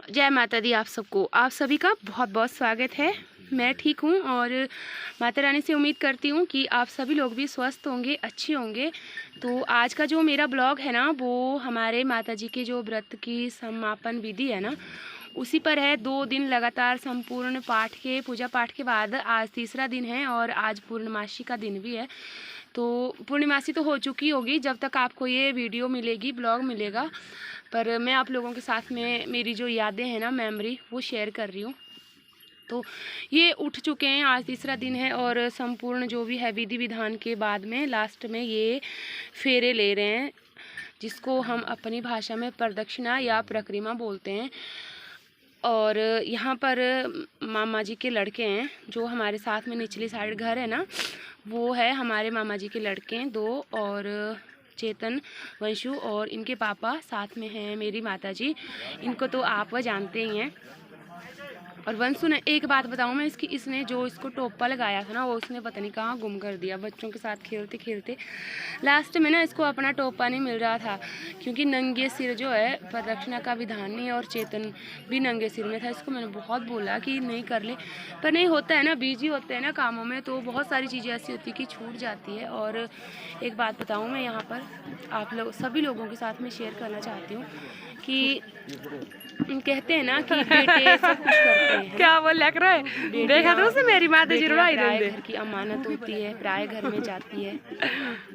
जय माता दी। आप सबको, आप सभी का बहुत बहुत स्वागत है। मैं ठीक हूँ और माता रानी से उम्मीद करती हूँ कि आप सभी लोग भी स्वस्थ होंगे, अच्छे होंगे। तो आज का जो मेरा ब्लॉग है ना, वो हमारे माता जी के जो व्रत की समापन विधि है ना, उसी पर है। 2 दिन लगातार संपूर्ण पाठ के, पूजा पाठ के बाद आज तीसरा दिन है और आज पूर्णमासी का दिन भी है। तो पूर्णिमासी तो हो चुकी होगी जब तक आपको ये वीडियो मिलेगी, ब्लॉग मिलेगा, पर मैं आप लोगों के साथ में मेरी जो यादें हैं ना, मेमोरी, वो शेयर कर रही हूँ। तो ये उठ चुके हैं, आज तीसरा दिन है और संपूर्ण जो भी है विधि विधान के बाद में लास्ट में ये फेरे ले रहे हैं, जिसको हम अपनी भाषा में प्रदक्षिणा या परिक्रमा बोलते हैं। और यहाँ पर मामा जी के लड़के हैं जो हमारे साथ में निचली साइड घर है ना, वो है हमारे मामा जी के लड़के हैं 2, और चेतन, वंशु और इनके पापा साथ में हैं मेरी माता जी। इनको तो आप वह जानते ही हैं। और वंशु ने, एक बात बताऊं मैं, इसने जो इसको टोपा लगाया था ना, वो उसने पता नहीं कहाँ गुम कर दिया। बच्चों के साथ खेलते खेलते लास्ट में ना इसको अपना टोपा नहीं मिल रहा था, क्योंकि नंगे सिर जो है प्रदक्षिणा का विधान नहीं, और चेतन भी नंगे सिर में था। इसको मैंने बहुत बोला कि नहीं कर ले, पर नहीं होता है ना, बिजी होते हैं ना कामों में, तो बहुत सारी चीज़ें ऐसी होती है कि छूट जाती है। और एक बात बताऊँ मैं यहाँ पर आप लोग सभी लोगों के साथ में शेयर करना चाहती हूँ कि कहते हैं ना कि बेटे सब कुछ करते हैं। क्या वो लग रहा है, देखा तो उसे मेरी माता जी रुलाई प्राय घर की अमानत होती है, प्राय घर में जाती है।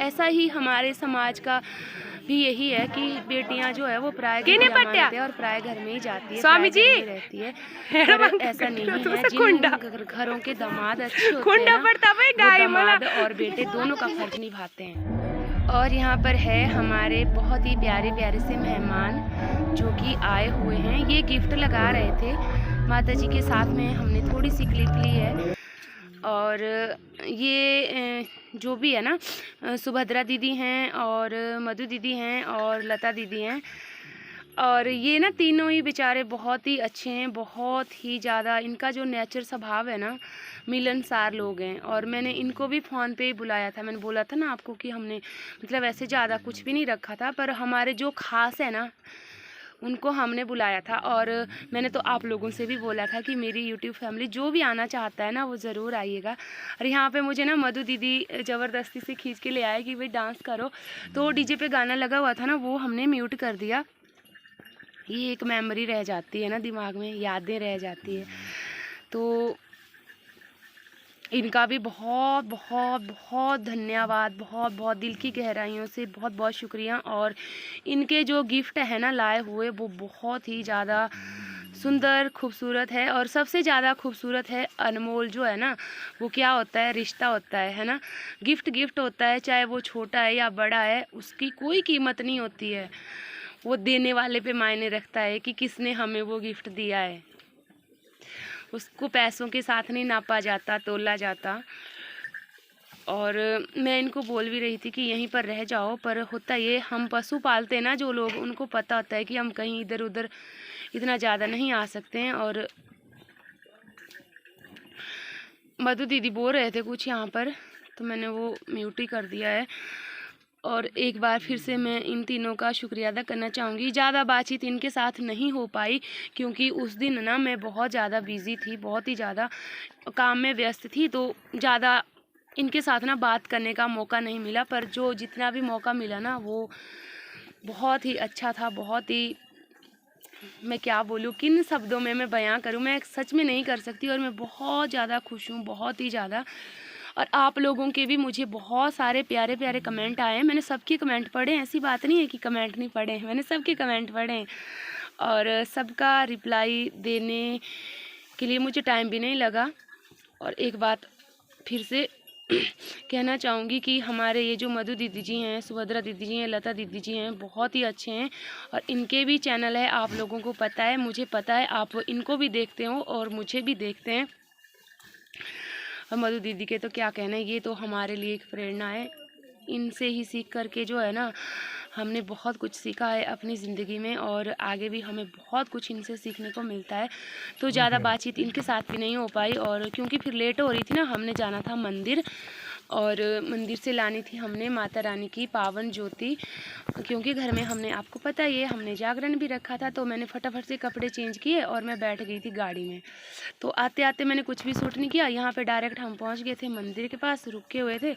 ऐसा ही हमारे समाज का भी यही है कि बेटियां जो है वो प्राय घर की अमानत है और प्राय घर में ही जाती है, स्वामी जी रहती है। ऐसा नहीं है, जिन घरों के दामाद अच्छे होते हैं ना, दामाद और बेटे दोनों का फर्ज निभाते हैं। और यहाँ पर है हमारे बहुत ही प्यारे प्यारे से मेहमान जो कि आए हुए हैं। ये गिफ्ट लगा रहे थे माता जी के साथ में, हमने थोड़ी सी क्लिप ली है। और ये जो भी है ना, सुभद्रा दीदी हैं और मधु दीदी हैं और लता दीदी हैं। और ये ना तीनों ही बेचारे बहुत ही अच्छे हैं, बहुत ही ज़्यादा। इनका जो नेचर स्वभाव है ना, मिलनसार लोग हैं। और मैंने इनको भी फ़ोन पे ही बुलाया था। मैंने बोला था ना आपको कि हमने मतलब ऐसे ज़्यादा कुछ भी नहीं रखा था, पर हमारे जो खास है ना, उनको हमने बुलाया था। और मैंने तो आप लोगों से भी बोला था कि मेरी यूट्यूब फैमिली जो भी आना चाहता है ना, वो ज़रूर आइएगा। और यहाँ पे मुझे ना मधु दीदी ज़बरदस्ती से खींच के ले आए कि भाई डांस करो, तो डीजे पे गाना लगा हुआ था ना, वो हमने म्यूट कर दिया। ये एक मेमोरी रह जाती है ना दिमाग में, यादें रह जाती है। तो इनका भी बहुत बहुत बहुत धन्यवाद, बहुत बहुत दिल की गहराइयों से बहुत बहुत शुक्रिया। और इनके जो गिफ्ट है ना लाए हुए, वो बहुत ही ज़्यादा सुंदर, खूबसूरत है। और सबसे ज़्यादा खूबसूरत है, अनमोल जो है ना, वो क्या होता है, रिश्ता होता है ना। गिफ्ट गिफ्ट होता है, चाहे वो छोटा है या बड़ा है, उसकी कोई कीमत नहीं होती है। वो देने वाले पे मायने रखता है कि किसने हमें वो गिफ्ट दिया है। उसको पैसों के साथ नहीं नापा जाता, तोला जाता। और मैं इनको बोल भी रही थी कि यहीं पर रह जाओ, पर होता ये, हम पशु पालते हैं ना जो लोग, उनको पता होता है कि हम कहीं इधर उधर इतना ज़्यादा नहीं आ सकते हैं। और मधु दीदी बोल रहे थे कुछ यहाँ पर, तो मैंने वो म्यूट ही कर दिया है। और एक बार फिर से मैं इन तीनों का शुक्रिया अदा करना चाहूँगी। ज़्यादा बातचीत इनके साथ नहीं हो पाई, क्योंकि उस दिन ना मैं बहुत ज़्यादा बिज़ी थी, बहुत ही ज़्यादा काम में व्यस्त थी, तो ज़्यादा इनके साथ ना बात करने का मौका नहीं मिला। पर जो जितना भी मौका मिला ना, वो बहुत ही अच्छा था। बहुत ही, मैं क्या बोलूँ, किन शब्दों में मैं बयां करूँ, मैं सच में नहीं कर सकती। और मैं बहुत ज़्यादा खुश हूँ, बहुत ही ज़्यादा। और आप लोगों के भी मुझे बहुत सारे प्यारे प्यारे कमेंट आए हैं। मैंने सबके कमेंट पढ़े, ऐसी बात नहीं है कि कमेंट नहीं पढ़े हैं, मैंने सबके कमेंट पढ़े हैं। और सबका रिप्लाई देने के लिए मुझे टाइम भी नहीं लगा। और एक बात फिर से कहना चाहूँगी कि हमारे ये जो मधु दीदी जी हैं, सुभद्रा दीदी जी हैं, लता दीदी जी हैं, बहुत ही अच्छे हैं। और इनके भी चैनल है, आप लोगों को पता है, मुझे पता है, आप इनको भी देखते हो और मुझे भी देखते हैं। और मधु दीदी के तो क्या कहना है, ये तो हमारे लिए एक प्रेरणा है। इनसे ही सीख करके जो है ना, हमने बहुत कुछ सीखा है अपनी ज़िंदगी में, और आगे भी हमें बहुत कुछ इनसे सीखने को मिलता है। तो ज़्यादा बातचीत इनके साथ भी नहीं हो पाई, और क्योंकि फिर लेट हो रही थी ना, हमने जाना था मंदिर। और मंदिर से लानी थी हमने माता रानी की पावन ज्योति, क्योंकि घर में हमने, आपको पता ही है, हमने जागरण भी रखा था। तो मैंने फटाफट से कपड़े चेंज किए और मैं बैठ गई थी गाड़ी में। तो आते आते मैंने कुछ भी शूट नहीं किया। यहाँ पे डायरेक्ट हम पहुँच गए थे मंदिर के पास, रुके हुए थे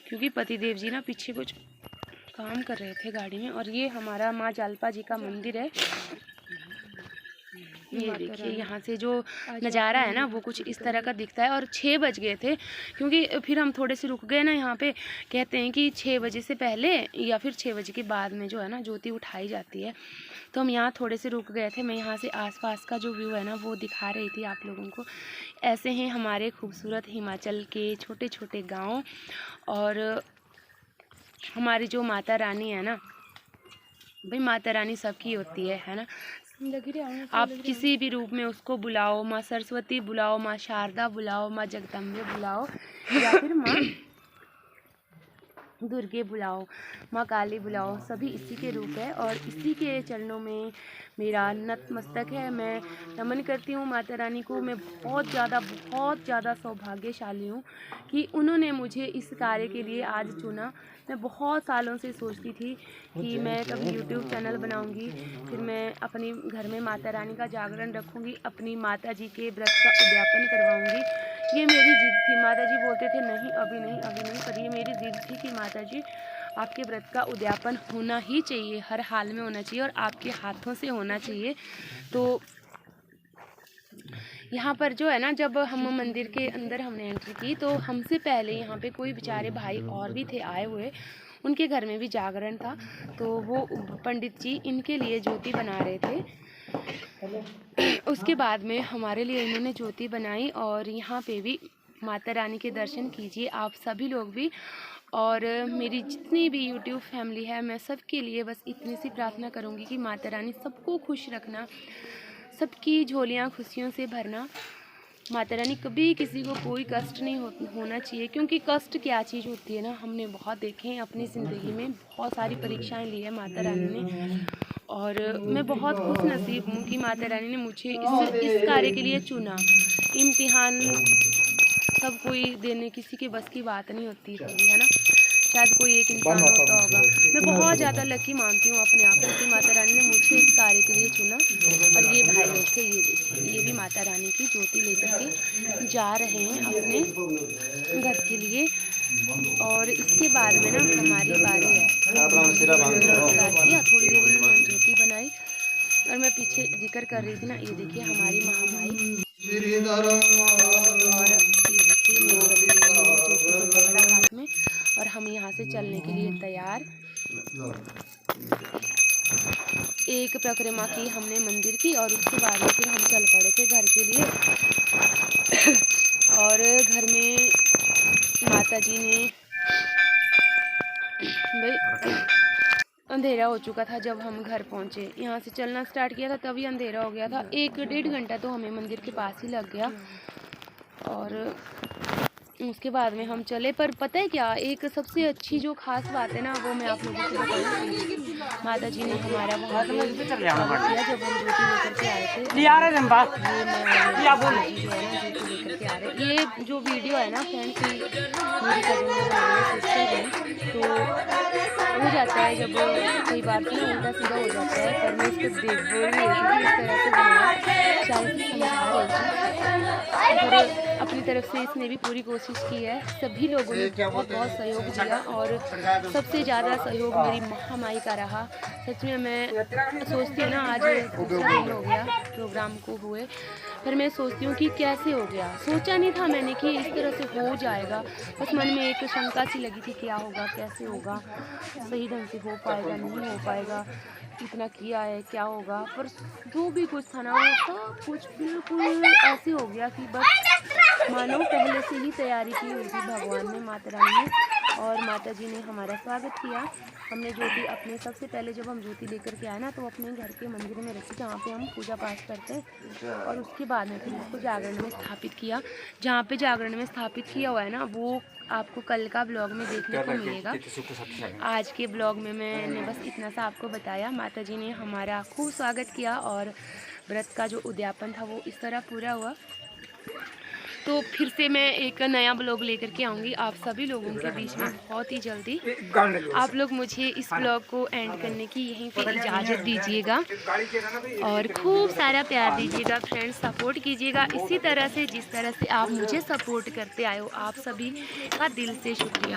क्योंकि पतिदेव जी ना पीछे कुछ काम कर रहे थे गाड़ी में। और ये हमारा माँ जालपा जी का मंदिर है। ये देखिए यहाँ से जो नज़ारा है ना वो कुछ इस तरह का दिखता है। और 6 बज गए थे, क्योंकि फिर हम थोड़े से रुक गए ना। यहाँ पे कहते हैं कि 6 बजे से पहले या फिर 6 बजे के बाद में जो है ना ज्योति उठाई जाती है। तो हम यहाँ थोड़े से रुक गए थे। मैं यहाँ से आसपास का जो व्यू है ना वो दिखा रही थी आप लोगों को। ऐसे हैं हमारे खूबसूरत हिमाचल के छोटे छोटे गाँव। और हमारी जो माता रानी है ना, भाई माता रानी सबकी होती है ना। आप किसी भी रूप में उसको बुलाओ, माँ सरस्वती बुलाओ, माँ शारदा बुलाओ, माँ जगदम्बे बुलाओ, या फिर माँ दुर्गे बुलाओ, माँ काली बुलाओ, सभी इसी के रूप है। और इसी के चरणों में मेरा नतमस्तक है। मैं नमन करती हूँ माता रानी को। मैं बहुत ज़्यादा सौभाग्यशाली हूँ कि उन्होंने मुझे इस कार्य के लिए आज चुना। मैं बहुत सालों से सोचती थी कि मैं कभी यूट्यूब चैनल बनाऊंगी, फिर मैं अपनी घर में माता रानी का जागरण रखूंगी, अपनी माता जी के व्रत का उद्यापन करवाऊंगी। ये मेरी जिद थी। माता जी बोलते थे नहीं अभी नहीं अभी नहीं, पर ये मेरी जिद थी कि माता जी आपके व्रत का उद्यापन होना ही चाहिए, हर हाल में होना चाहिए और आपके हाथों से होना चाहिए। तो यहाँ पर जो है ना, जब हम मंदिर के अंदर हमने एंट्री की तो हमसे पहले यहाँ पे कोई बेचारे भाई और भी थे आए हुए, उनके घर में भी जागरण था। तो वो पंडित जी इनके लिए ज्योति बना रहे थे। उसके बाद में हमारे लिए इन्होंने ज्योति बनाई। और यहाँ पे भी माता रानी के दर्शन कीजिए आप सभी लोग भी। और मेरी जितनी भी यूट्यूब फैमिली है, मैं सबके लिए बस इतनी सी प्रार्थना करूँगी कि माता रानी सबको खुश रखना, सबकी झोलियाँ खुशियों से भरना। माता रानी कभी किसी को कोई कष्ट नहीं होना चाहिए, क्योंकि कष्ट क्या चीज़ होती है ना, हमने बहुत देखे हैं अपनी ज़िंदगी में। बहुत सारी परीक्षाएं ली है माता रानी ने। और मैं बहुत खुश नसीब हूँ कि माता रानी ने मुझे इस कार्य के लिए चुना। इम्तिहान सब कोई देने किसी के बस की बात नहीं होती है ना, शायद कोई एक इंसान होता होगा। मैं बहुत ज़्यादा लकी मानती हूँ अपने आप को कि माता रानी ने मुझे इस कार्य के लिए चुना। और ये भाई लोग थे, ये देखिए, ये भी माता रानी की ज्योति लेकर के जा रहे हैं अपने घर के लिए। और इसके बाद में ना हमारी बारी है। किया थोड़ी देर में मैंने ज्योति बनाई। और मैं पीछे जिक्र कर रही थी ना, ये देखिए हमारी महामाई। और ये देखिए मेरी बड़ी देवी ने ज्योति को पकड़ा हाथ में। और हम यहाँ से चलने के लिए तैयार। एक परिक्रमा की हमने मंदिर की और उसके बाद में फिर हम चल पड़े थे घर के लिए। और घर में माता जी ने, भाई अंधेरा हो चुका था जब हम घर पहुँचे। यहाँ से चलना स्टार्ट किया था तभी अंधेरा हो गया था। 1-1.5 घंटा तो हमें मंदिर के पास ही लग गया। और उसके बाद में हम चले। पर पता है क्या, एक सबसे अच्छी जो खास बात है ना, वो मैं आप लोगों को बताऊंगी। माता जी ने हमारा बहुत स्वागत किया जब हम ज्योति लेकर के आए थे। ये जो वीडियो है ना फ्रेंड्स, मेरी कजन सिस्टर है। तो हो जाता है जब कई बार से उल्टा सीधा हो जाता है, पर मैं इसको बोल रही थी कि इस तरह से बनाया, शायद से समझा रही थी। और अपनी तरफ से इसने भी पूरी कोशिश की है। सभी लोगों ने बहुत सहयोग दिया और सबसे ज़्यादा सहयोग मेरी महामाई का रहा। सच में मैं सोचती हूँ ना, आज दूसरा दिन हो गया प्रोग्राम को हुए, फिर मैं सोचती हूँ कि कैसे हो गया। सोचा नहीं था मैंने कि इस तरह से हो जाएगा। बस मन में एक शंका सी लगी थी, क्या होगा, कैसे होगा, सही ढंग से हो पाएगा, नहीं हो पाएगा, इतना किया है क्या होगा। पर जो भी कुछ था ना, वो सब कुछ बिल्कुल ऐसे हो गया कि बस मानो पहले से ही तैयारी की हुई थी भगवान ने, माता रानी ने। और माता जी ने हमारा स्वागत किया। हमने ज्योति अपने, सबसे पहले जब हम ज्योति लेकर के आए ना, तो अपने घर के मंदिर में रखी जहाँ पे हम पूजा पाठ करते हैं। और उसके बाद में फिर उसको जागरण में स्थापित किया। जहाँ पे जागरण में स्थापित किया हुआ है ना, वो आपको कल का ब्लॉग में देखने को मिलेगा। आज के ब्लॉग में मैंने बस इतना सा आपको बताया। माता जी ने हमारा खूब स्वागत किया और व्रत का जो उद्यापन था वो इस तरह पूरा हुआ। तो फिर से मैं एक नया ब्लॉग लेकर के आऊँगी आप सभी लोगों के बीच में बहुत ही जल्दी। आप लोग मुझे इस ब्लॉग को एंड करने की यहीं पे इजाज़त दीजिएगा और खूब सारा प्यार दीजिएगा फ्रेंड्स, सपोर्ट कीजिएगा इसी तरह से जिस तरह से आप मुझे सपोर्ट करते आए हो। आप सभी का दिल से शुक्रिया।